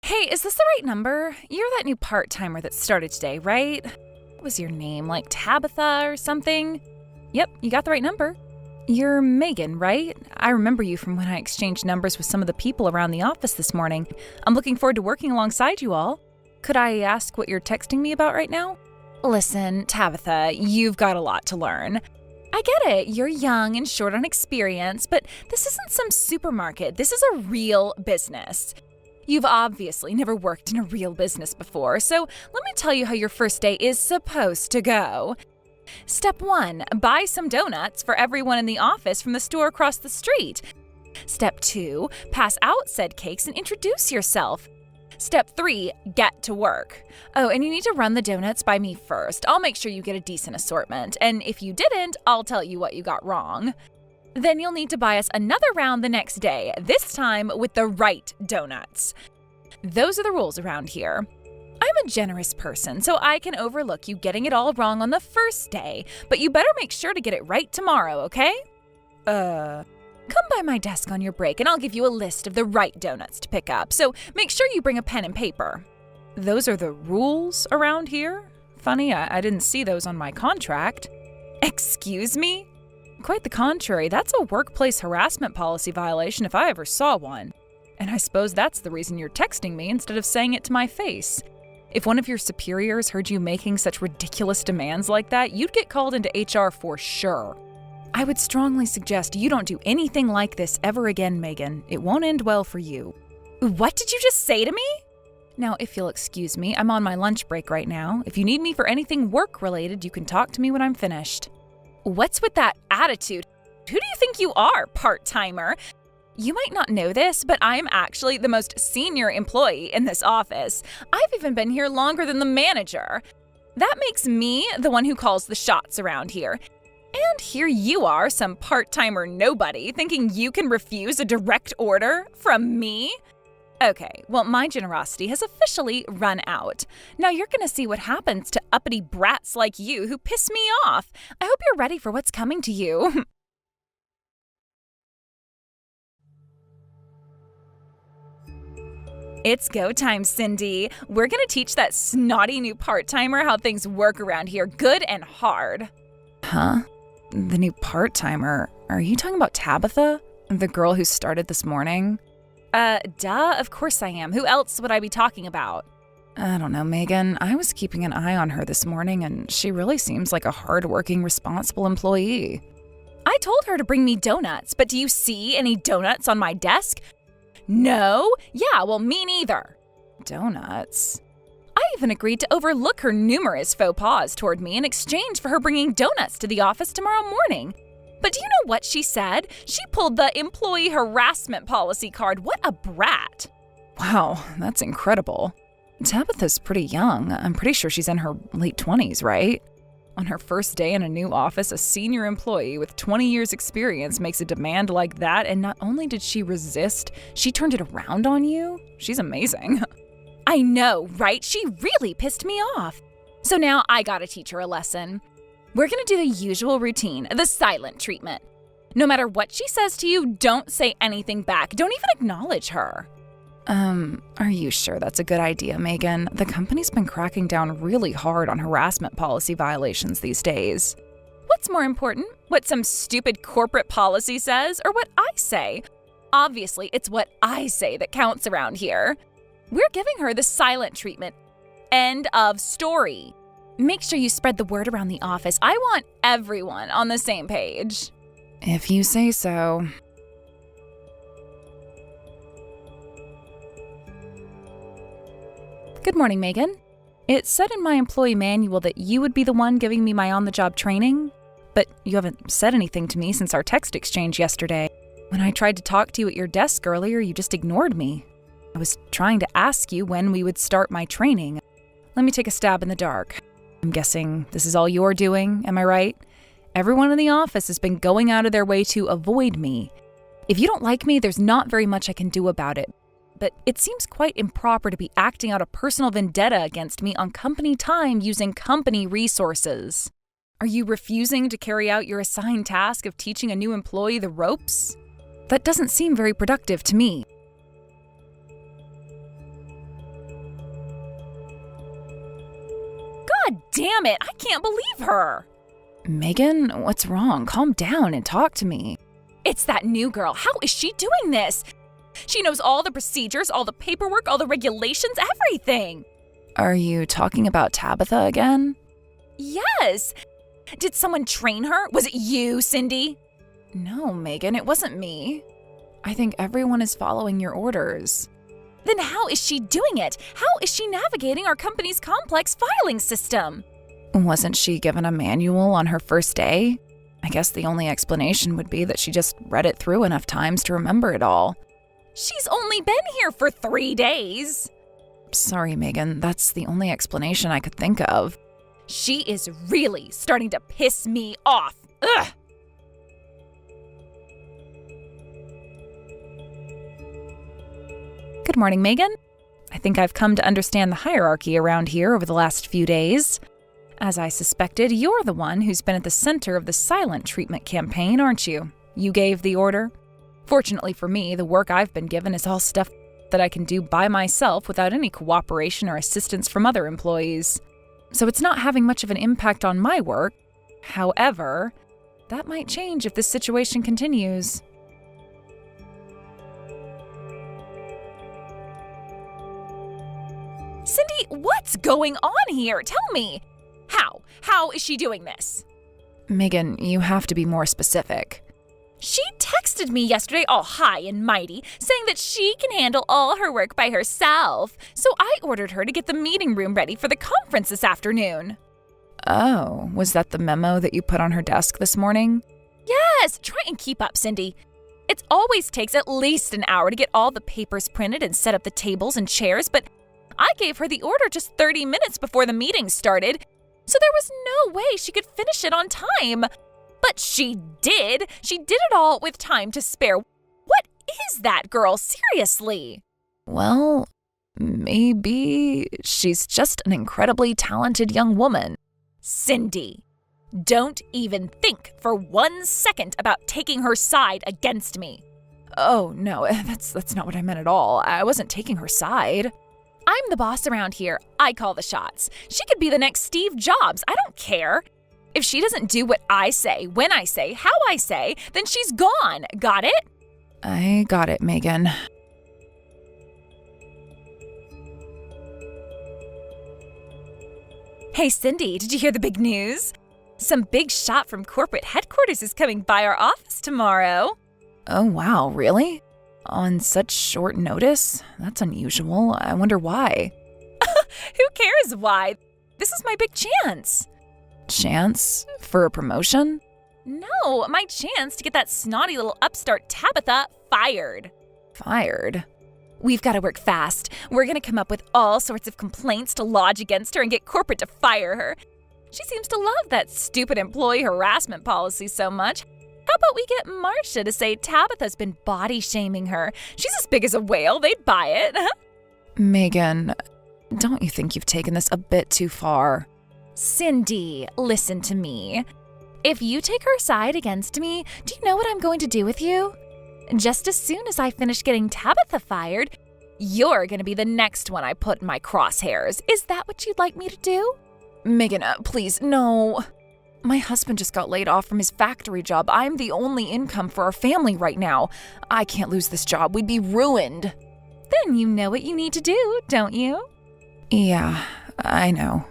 Hey, is this the right number? You're that new part-timer that started today, right? What was your name, like Tabitha or something? Yep, you got the right number. You're Megan, right? I remember you from when I exchanged numbers with some of the people around the office this morning. I'm looking forward to working alongside you all. Could I ask what you're texting me about right now? Listen, Tabitha, you've got a lot to learn. I get it, you're young and short on experience, but this isn't some supermarket. This is a real business. You've obviously never worked in a real business before, so let me tell you how your first day is supposed to go. Step 1, buy some donuts for everyone in the office from the store across the street. Step 2, pass out said cakes and introduce yourself. Step 3, get to work. Oh, and you need to run the donuts by me first. I'll make sure you get a decent assortment, and if you didn't, I'll tell you what you got wrong. Then you'll need to buy us another round the next day, this time with the right donuts. Those are the rules around here. I'm a generous person, so I can overlook you getting it all wrong on the first day, but you better make sure to get it right tomorrow, okay? Come by my desk on your break and I'll give you a list of the right donuts to pick up, so make sure you bring a pen and paper. Those are the rules around here? Funny, I didn't see those on my contract. Excuse me? Quite the contrary, that's a workplace harassment policy violation if I ever saw one. And I suppose that's the reason you're texting me instead of saying it to my face. If one of your superiors heard you making such ridiculous demands like that, you'd get called into HR for sure. I would strongly suggest you don't do anything like this ever again, Megan. It won't end well for you. What did you just say to me? Now, if you'll excuse me, I'm on my lunch break right now. If you need me for anything work-related, you can talk to me when I'm finished. What's with that attitude? Who do you think you are, part-timer? You might not know this, but I'm actually the most senior employee in this office. I've even been here longer than the manager. That makes me the one who calls the shots around here. And here you are, some part-timer nobody, thinking you can refuse a direct order from me? Okay, well, my generosity has officially run out. Now you're gonna see what happens to uppity brats like you who piss me off. I hope you're ready for what's coming to you. It's go time, Cindy. We're gonna teach that snotty new part-timer how things work around here, good and hard. Huh? The new part-timer? Are you talking about Tabitha? The girl who started this morning? Duh, of course I am. Who else would I be talking about? I don't know, Megan. I was keeping an eye on her this morning, and she really seems like a hard-working, responsible employee. I told her to bring me donuts, but do you see any donuts on my desk? No? Yeah, well, me neither. Donuts? I even agreed to overlook her numerous faux pas toward me in exchange for her bringing donuts to the office tomorrow morning. But do you know what she said? She pulled the employee harassment policy card. What a brat. Wow, that's incredible. Tabitha's pretty young. I'm pretty sure she's in her late 20s, right? On her first day in a new office, a senior employee with 20 years experience makes a demand like that, and not only did she resist, she turned it around on you? She's amazing. I know, right? She really pissed me off. So now I gotta teach her a lesson. We're gonna do the usual routine, the silent treatment. No matter what she says to you, don't say anything back. Don't even acknowledge her. Are you sure that's a good idea, Megan? The company's been cracking down really hard on harassment policy violations these days. What's more important? What some stupid corporate policy says, or what I say? Obviously, it's what I say that counts around here. We're giving her the silent treatment. End of story. Make sure you spread the word around the office. I want everyone on the same page. If you say so. Good morning, Megan. It said in my employee manual that you would be the one giving me my on-the-job training, but you haven't said anything to me since our text exchange yesterday. When I tried to talk to you at your desk earlier, you just ignored me. I was trying to ask you when we would start my training. Let me take a stab in the dark. I'm guessing this is all you're doing, am I right? Everyone in the office has been going out of their way to avoid me. If you don't like me, there's not very much I can do about it. But it seems quite improper to be acting out a personal vendetta against me on company time using company resources. Are you refusing to carry out your assigned task of teaching a new employee the ropes? That doesn't seem very productive to me. damn it, I can't believe her. Megan, what's wrong? Calm down and talk to me. It's that new girl. How is she doing this? She knows all the procedures, all the paperwork, all the regulations, everything. Are you talking about Tabitha again? Yes. Did someone train her? Was it you, Cindy? No, Megan, it wasn't me. I think everyone is following your orders. Then how is she doing it? How is she navigating our company's complex filing system? Wasn't she given a manual on her first day? I guess the only explanation would be that she just read it through enough times to remember it all. She's only been here for 3 days. Sorry, Megan, that's the only explanation I could think of. She is really starting to piss me off. Ugh! Good morning, Megan. I think I've come to understand the hierarchy around here over the last few days. As I suspected, you're the one who's been at the center of the silent treatment campaign, aren't you? You gave the order. Fortunately for me, the work I've been given is all stuff that I can do by myself without any cooperation or assistance from other employees. So it's not having much of an impact on my work. However, that might change if this situation continues. Cindy, what's going on here? Tell me. How is she doing this? Megan, you have to be more specific. She texted me yesterday all high and mighty, saying that she can handle all her work by herself. So I ordered her to get the meeting room ready for the conference this afternoon. Oh, was that the memo that you put on her desk this morning? Yes, try and keep up, Cindy. It always takes at least an hour to get all the papers printed and set up the tables and chairs, but I gave her the order just 30 minutes before the meeting started, so there was no way she could finish it on time. But she did. She did it all with time to spare. What is that girl, seriously? Well, maybe she's just an incredibly talented young woman. Cindy, don't even think for 1 second about taking her side against me. Oh, no, that's not what I meant at all. I wasn't taking her side. I'm the boss around here. I call the shots. She could be the next Steve Jobs. I don't care. If she doesn't do what I say, when I say, how I say, then she's gone. Got it? I got it, Megan. Hey, Cindy, did you hear the big news? Some big shot from corporate headquarters is coming by our office tomorrow. Oh, wow, really? On such short notice? That's unusual. I wonder why. Who cares why? This is my big chance. Chance? For a promotion? No, my chance to get that snotty little upstart Tabitha fired. Fired? We've got to work fast. We're going to come up with all sorts of complaints to lodge against her and get corporate to fire her. She seems to love that stupid employee harassment policy so much. How about we get Marcia to say Tabitha's been body shaming her? She's as big as a whale. They'd buy it. Megan, don't you think you've taken this a bit too far? Cindy, listen to me. If you take her side against me, do you know what I'm going to do with you? Just as soon as I finish getting Tabitha fired, you're going to be the next one I put in my crosshairs. Is that what you'd like me to do? Megan, please, no. My husband just got laid off from his factory job. I'm the only income for our family right now. I can't lose this job. We'd be ruined. Then you know what you need to do, don't you? Yeah, I know.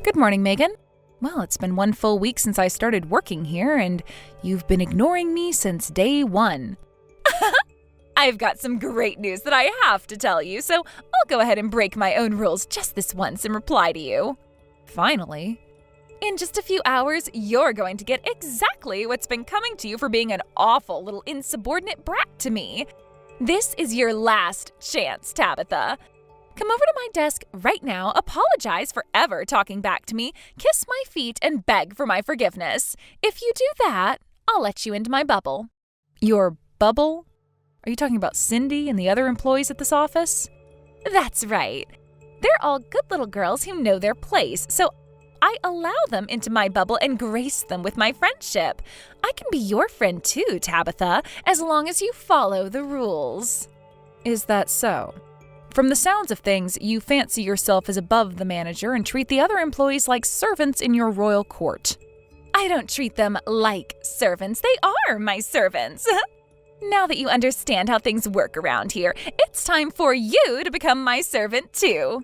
Good morning, Megan. Well, it's been 1 full week since I started working here, and you've been ignoring me since day 1. I've got some great news that I have to tell you, so I'll go ahead and break my own rules just this once and reply to you. Finally. In just a few hours, you're going to get exactly what's been coming to you for being an awful little insubordinate brat to me. This is your last chance, Tabitha. Come over to my desk right now, apologize for ever talking back to me, kiss my feet, and beg for my forgiveness. If you do that, I'll let you into my bubble. Your bubble? Are you talking about Cindy and the other employees at this office? That's right. They're all good little girls who know their place, so I allow them into my bubble and grace them with my friendship. I can be your friend too, Tabitha, as long as you follow the rules. Is that so? From the sounds of things, you fancy yourself as above the manager and treat the other employees like servants in your royal court. I don't treat them like servants. They are my servants. Now that you understand how things work around here, it's time for you to become my servant too.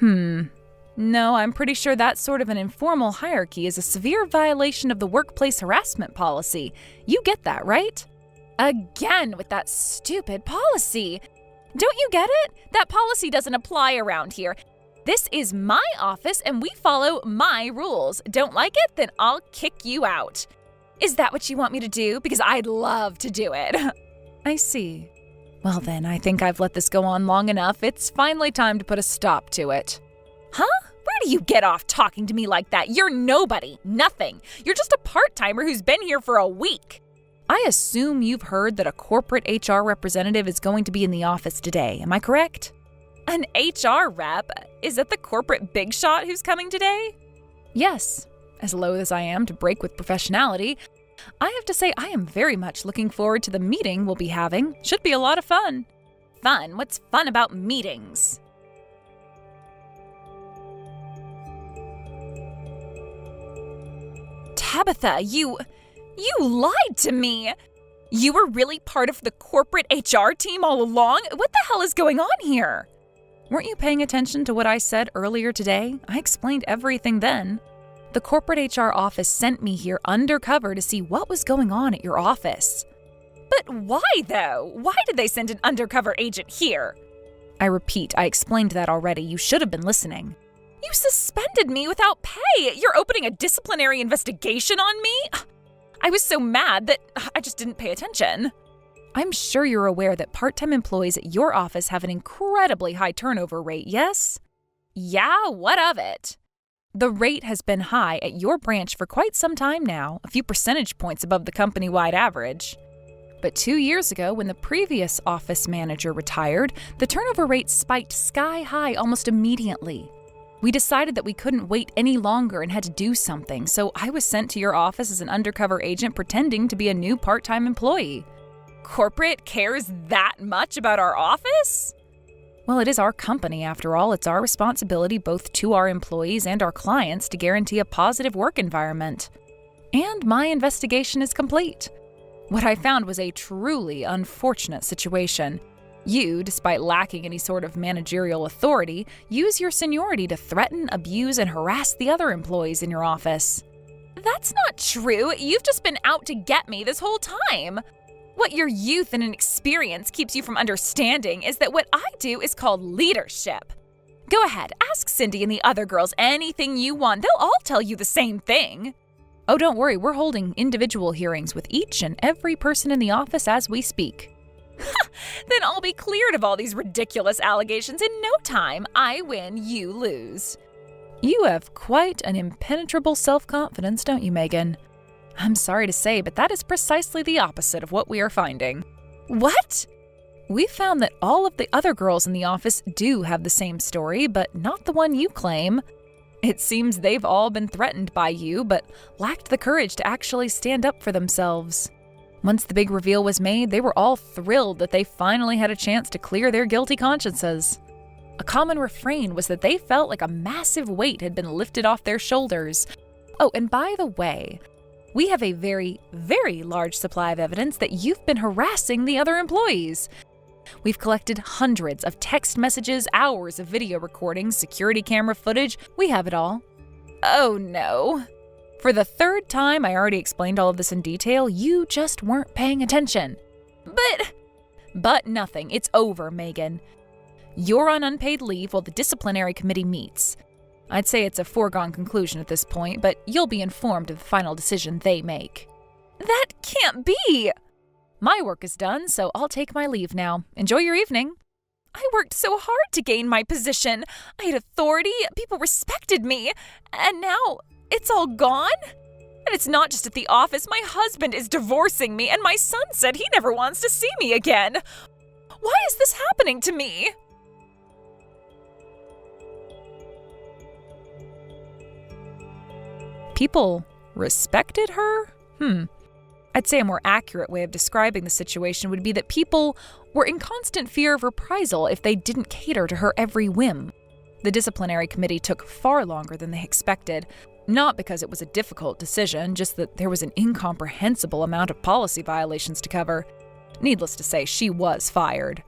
No, I'm pretty sure that sort of an informal hierarchy is a severe violation of the workplace harassment policy. You get that, right? Again with that stupid policy. Don't you get it? That policy doesn't apply around here. This is my office and we follow my rules. Don't like it? Then I'll kick you out. Is that what you want me to do? Because I'd love to do it. I see. Well then, I think I've let this go on long enough. It's finally time to put a stop to it. Huh? Where do you get off talking to me like that? You're nobody. Nothing. You're just a part-timer who's been here for a week. I assume you've heard that a corporate HR representative is going to be in the office today. Am I correct? An HR rep? Is that the corporate big shot who's coming today? Yes. As loath as I am to break with professionality, I have to say I am very much looking forward to the meeting we'll be having. Should be a lot of fun. Fun? What's fun about meetings? Tabitha, you lied to me. You were really part of the corporate HR team all along? What the hell is going on here? Weren't you paying attention to what I said earlier today? I explained everything then. The corporate HR office sent me here undercover to see what was going on at your office. But why, though? Why did they send an undercover agent here? I repeat, I explained that already. You should have been listening. You suspended me without pay. You're opening a disciplinary investigation on me? I was so mad that I just didn't pay attention. I'm sure you're aware that part-time employees at your office have an incredibly high turnover rate, yes? Yeah, what of it? The rate has been high at your branch for quite some time now, a few percentage points above the company-wide average. But 2 years ago, when the previous office manager retired, the turnover rate spiked sky high almost immediately. We decided that we couldn't wait any longer and had to do something, so I was sent to your office as an undercover agent pretending to be a new part-time employee. Corporate cares that much about our office? Well, it is our company, after all. It's our responsibility both to our employees and our clients to guarantee a positive work environment. And my investigation is complete. What I found was a truly unfortunate situation. You, despite lacking any sort of managerial authority, use your seniority to threaten, abuse, and harass the other employees in your office. That's not true. You've just been out to get me this whole time. What your youth and inexperience keeps you from understanding is that what I do is called leadership. Go ahead, ask Cindy and the other girls anything you want. They'll all tell you the same thing. Oh, don't worry, we're holding individual hearings with each and every person in the office as we speak. Then I'll be cleared of all these ridiculous allegations in no time. I win, you lose. You have quite an impenetrable self-confidence, don't you, Megan? I'm sorry to say, but that is precisely the opposite of what we are finding. What? We found that all of the other girls in the office do have the same story, but not the one you claim. It seems they've all been threatened by you, but lacked the courage to actually stand up for themselves. Once the big reveal was made, they were all thrilled that they finally had a chance to clear their guilty consciences. A common refrain was that they felt like a massive weight had been lifted off their shoulders. Oh, and by the way, we have a very, very large supply of evidence that you've been harassing the other employees. We've collected hundreds of text messages, hours of video recordings, security camera footage. We have it all. Oh no. For the third time, I already explained all of this in detail. You just weren't paying attention. But nothing. It's over, Megan. You're on unpaid leave while the disciplinary committee meets. I'd say it's a foregone conclusion at this point, but you'll be informed of the final decision they make. That can't be! My work is done, so I'll take my leave now. Enjoy your evening. I worked so hard to gain my position. I had authority, people respected me, and now it's all gone? And it's not just at the office. My husband is divorcing me, and my son said he never wants to see me again. Why is this happening to me? People respected her? I'd say a more accurate way of describing the situation would be that people were in constant fear of reprisal if they didn't cater to her every whim. The disciplinary committee took far longer than they expected, not because it was a difficult decision, just that there was an incomprehensible amount of policy violations to cover. Needless to say, she was fired.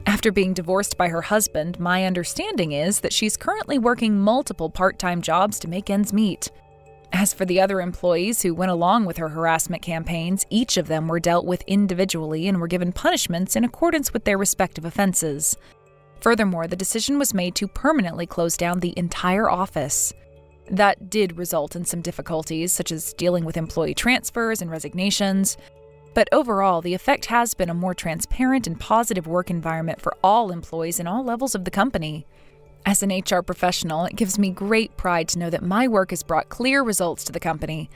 After being divorced by her husband, my understanding is that she's currently working multiple part-time jobs to make ends meet. As for the other employees who went along with her harassment campaigns, each of them were dealt with individually and were given punishments in accordance with their respective offenses. Furthermore, the decision was made to permanently close down the entire office. That did result in some difficulties, such as dealing with employee transfers and resignations. But overall, the effect has been a more transparent and positive work environment for all employees in all levels of the company. As an HR professional, it gives me great pride to know that my work has brought clear results to the company.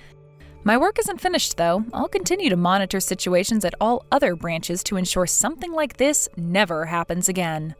My work isn't finished, though. I'll continue to monitor situations at all other branches to ensure something like this never happens again.